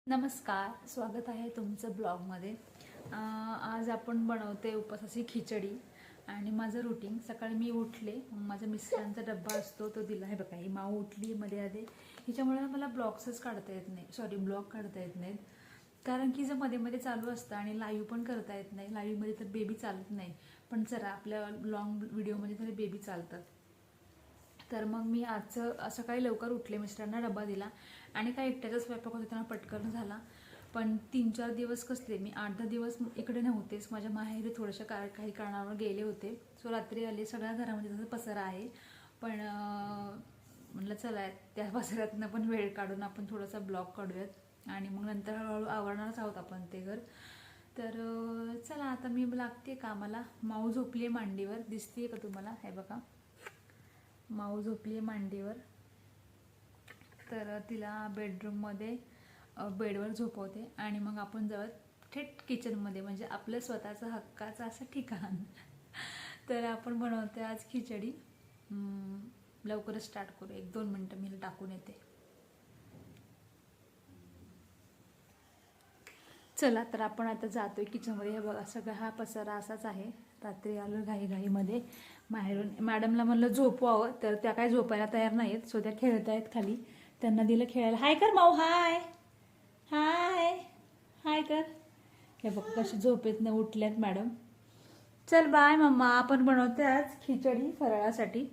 नमस्कार, स्वागत आहे तुमचं ब्लॉगमध्ये। आज आपण बनवते उपवासाची खिचडी। आणि माझं रुटीन सकाळी मी उठले, माझ्या मिस्टरांचा डब्बा असतो तो दिला आहे बघा। ही माऊ उठली मध्ये आधी, हिच्यामुळे मला ब्लॉग्सच काढता येत नाही, ब्लॉग काढता येत नाहीत, कारण की जर मध्ये मध्ये चालू असतं आणि लाईव्ह पण करता येत नाही। लाईव्हमध्ये तर बेबी चालत नाही, पण जरा आपल्या लॉंग व्हिडिओमध्ये तरी बेबी चालतात। तर मग मी आज सकाळी लवकर उठले, मिस्टरांना डबा दिला आणि काय एकट्याचा स्वयंपाक होता त्यांना पटकन झाला। पण 3-4 दिवस कसले, मी 8-10 दिवस इकडे नव्हतेच, माझ्या माहेरी थोडंसं काही कारणावर गेले होते। सो रात्री आले, सगळ्या घरामध्ये तसं पसारा आहे, पण म्हटलं चला त्या पसाऱ्यातनं पण वेळ काढून आपण थोडासा ब्लॉग काढूयात आणि मग नंतर हळूहळू आवरणारच आहोत आपण ते घर। तर चला आता मी लागते कामाला। माऊ झोपली आहे मांडीवर, दिसते का तुम्हाला? हे बघा, माऊ झोपली आहे मांडीवर। तर तिला बेडरूममध्ये बेडवर झोपवते आणि मग आपण जाऊयात थेट किचनमध्ये, म्हणजे आपलं स्वतःचं हक्काचं असं ठिकाण। तर आपण बनवते आज खिचडी। लवकरच स्टार्ट करू, 1-2 मिनटं मी टाकून येते। चला तर आपण आता जातोय किचनमध्ये। हे बघा, सगळा हा पसारा असाच आहे। रात्री आलो घाईघाईमध्ये बाहेरून, मॅडमला म्हणलं झोपवावं, तर त्या काय झोपायला तयार नाहीत, सो त्या खेळतायत खाली। त्यांना दिलं खेळायला। हाय कर माऊ, हाय हाय हाय कर। हे बघा कशी झोपेत न उठल्यात मॅडम। चल बाय मम्मा, आपण बनवते आज खिचडी फराळासाठी।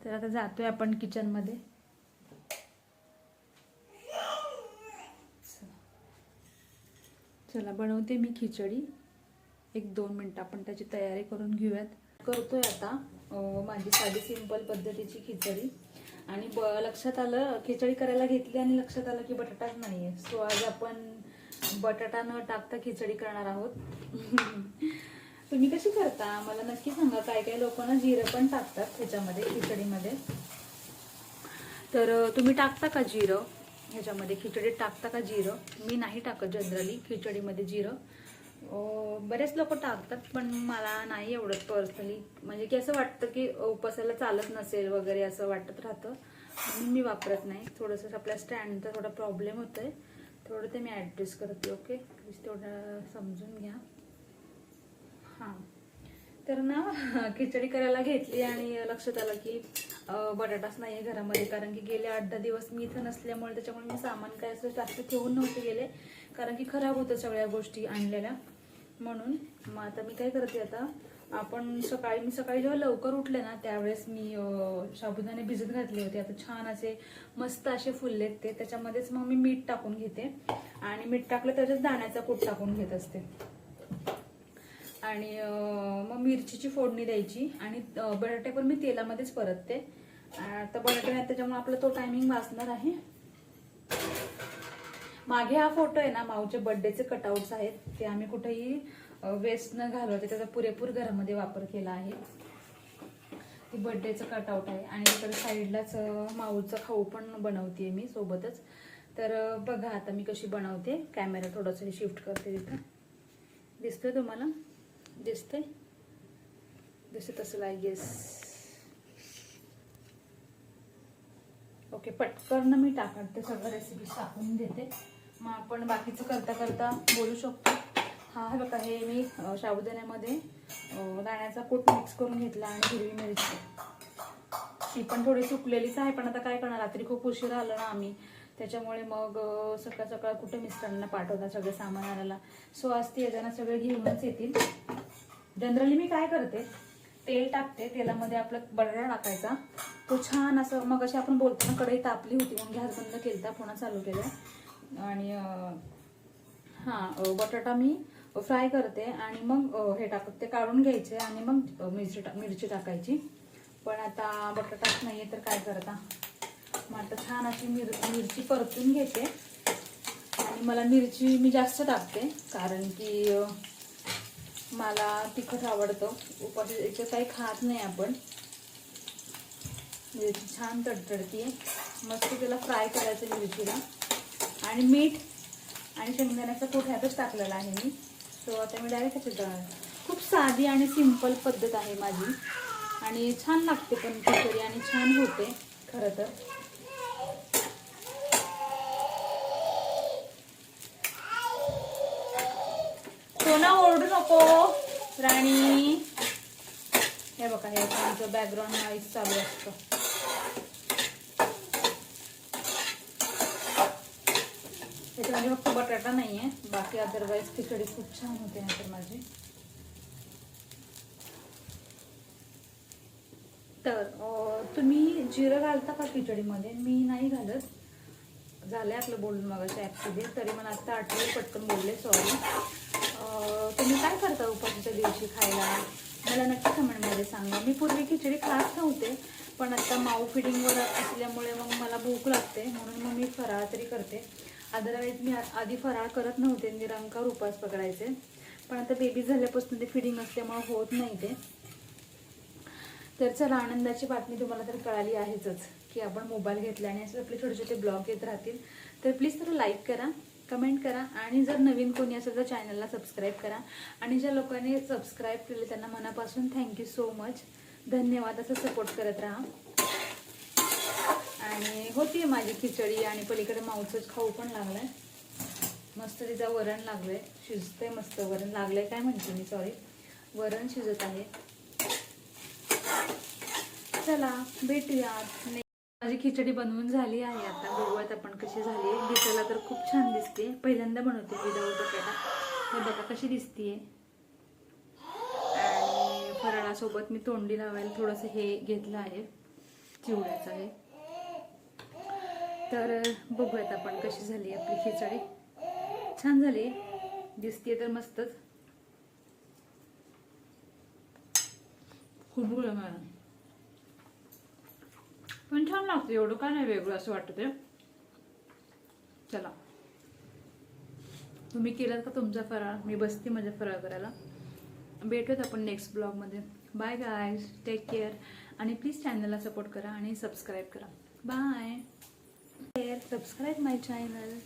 तर आता जातोय आपण किचनमध्ये। चला बनवते मी खिचडी, 1-2 मिनटं आपण त्याची तयारी करून घेऊयात। करतोय आता माझी साधी सिंपल पद्धतीची खिचडी। आणि लक्षात आलं, खिचडी करायला घेतली आणि लक्षात आलं की बटाटाच नाहीये, सो आज आपण बटाटा न टाकता खिचडी करणार आहोत। तुम्ही कशी करता मला नक्की सांगा। काय काय लोकांना जिरं पण टाकतात ह्याच्यामध्ये, खिचडीमध्ये। तर तुम्ही टाकता का जिरं ह्याच्यामध्ये, खिचडीत टाकता का जिरं? मी नाही टाकत जनरली खिचडीमध्ये जिरं। बरेच लोक टाकतात, पण मला नाही एवढं पर्सनली, म्हणजे की असं वाटतं की उपवासाला चालत नसेल वगैरे असं वाटत राहतं, म्हणून मी वापरत नाही। थोडंसं आपल्या स्टँडचा थोडा प्रॉब्लेम होतोय, थोडं ते मी ॲडजस्ट करते। ओके, प्लीज तेवढं समजून घ्या। हां, तर ना खिचडी करायला घेतली आणि लक्षात आलं की बटाटाच नाही आहे घरामध्ये, कारण की गेले 8-10 दिवस मी इथं नसल्यामुळे त्याच्यामुळे मी सामान काय असं जास्त ठेवून नव्हते गेले, कारण की खराब होतं सगळ्या गोष्टी आणलेल्या। म्हणून मग आता मी काय करते, आता मी सकाळी जेव्हा लवकर उठले ना त्यावेळेस मी साबुदाणे भिजत घातले होते। आता छान असे मस्त असे फुललेत ते, त्याच्यामध्येच मग मी मीठ टाकून घेते आणि मीठ टाकलं त्याच्यात दाण्याचा कूट टाकून घेत असते। आणि मग मिरचीची फोडणी द्यायची आणि बटाटे पण मी तेलामध्येच परतते। आता बटाटे नाही त्याच्यामुळे आपला तो टायमिंग वाचणार आहे। मागे हा फोटो आहे ना, माऊच्या बर्थडेचे कटआउट्स आहेत, ते आम्ही कुठेही वेस्ट न घालवते, त्याचा पुरेपूर घरामध्ये वापर केला आहे। ते बर्थडेचं कटआउट आहे आणि इकडे साईडलाच माऊचा खाऊ पण बनवते मी सोबतच। तर बघा आता मी कशी बनवते। कॅमेरा थोडंसं शिफ्ट करते, तिथं दिसतोय तुम्हाला? दिसते तसं आय गेस। ओके, पटकन मी टाकते, सगळं रेसिपी टाकून देते, मग आपण बाकीचं करता करता बोलू शकतो। हा बघा, हे मी साबुदाण्यामध्ये दाण्याचा कूट मिक्स करून घेतला आणि हिरवी मिरची, ती पण थोडी सुकलेलीच आहे, पण आता काय करणार, रात्री खूप उशीर आलो ना आम्ही, त्याच्यामुळे मग सकाळ सकाळ कुठे मिस्टरांना पाठवतात सगळे सामान आणायला, सो आज ते येताना सगळे घेऊनच येतील। जनरली मी काय करते, तेल टाकते, तेलामध्ये आपला बटाटा टाकायचा, तो छान असं, मग अशी आपण बोलताना कढई तापली होती म्हणून गॅस बंद केलता, पुन्हा चालू केलं आणि बटाटा मी फ्राय करते आणि मग हे टाकते, ते काढून घ्यायचे आणि मग मिरची टाकायची। पण आता बटाटाच नाहीये तर काय करता, मग आता छान अशी मिरची परतून घेते आणि मला मिरची मी जास्त टाकते, कारण की मला तिखट आवडतं, उपाशी काही खात नाही आपण। मिरची छान तडतडती आहे, मस्त त्याला फ्राय करायचं मिरचीला, आणि मीठ आणि शेंगदाण्याचा कूट ह्यातच टाकलेला आहे मी। सो आता मी डायरेक्ट ह्याच्यात, खूप साधी आणि सिंपल पद्धत आहे माझी, आणि छान लागते पण खिचडी आणि छान होते खरं तर। सोना ओरडू नको राणी. हे बघा हे तुमचं बॅकग्राऊंड नॉईज चालू असतं. त्याच्यामध्ये फक्त बटाटा नाहीये, बाकी अदरवाईज खिचडी खूप छान होते नंतर माझी. तर तुम्ही जिरं घालता का खिचडीमध्ये? मी नाही घालत. झालंय आपलं बोलून मगाशी ॲक्च्युली, तरी मला आत्ता आठवलं, पटकन बोलले, सॉरी. तुम्ही काय करता उपासाच्या दिवशी खायला? मला नक्की कमेंटमध्ये सांगा. मी पूर्वी खिचडी खात नव्हते, पण आता माऊ फिडिंगवर असल्यामुळे मग मला भूक लागते, म्हणून मग मी फराळ तरी करते. अदरवाईज मी आधी फराळ करत नव्हते, निरंकार उपास पकडायचे, पण आता बेबी झाल्यापासून ते फिडिंग असल्यामुळे होत नाही ते. तर चला, आनंदाची बातमी तुम्हाला तर कळाली आहेच की आपण मोबाईल घेतला आणि असं आपले छोटे छोटे ब्लॉग येत राहतील. तर प्लीज तर लाईक करा, कमेंट करा, आणि जर नवीन कोणी असेल तर चॅनलला सबस्क्राईब करा. आणि ज्या लोकांनी सबस्क्राईब केले त्यांना मनापासून थँक्यू सो मच, धन्यवाद. असं सपोर्ट करत राहा. आणि होती माझी खिचडी, आणि पलीकडे माऊचंच खाऊ पण लागलाय. मस्त तिचा वरण लागलंय, शिजतंय मस्त. वरण लागलंय काय म्हणते मी, सॉरी, वरण शिजत आहे. चला भेटूयात. माझी खिचडी बनवून झाली आहे, आता बघूयात आपण कशी झाली. दिसायला तर खूप छान दिसते. पहिल्यांदा बनवते विदाऊट बटाटा. हे बघा कशी दिसतीये. आणि फराळासोबत मी तोंडी लावायला थोडंसं हे घेतलं आहे, चिवड्याचं आहे. तर बघूयात आपण कशी झाली आपली खिचडी. छान झाली दिसते तर मस्तच. खूप मला पण छान लागतं, एवढं काय नाही वेगळं असं वाटतं ते. चला, तुम्ही केलात का तुमचा फराळ? मी बसते माझा फराळ करायला. भेटूयात आपण नेक्स्ट ब्लॉगमध्ये. Bye guys, take care. आणि प्लीज चॅनलला सपोर्ट करा आणि सबस्क्राईब करा. बाय. Subscribe my channel.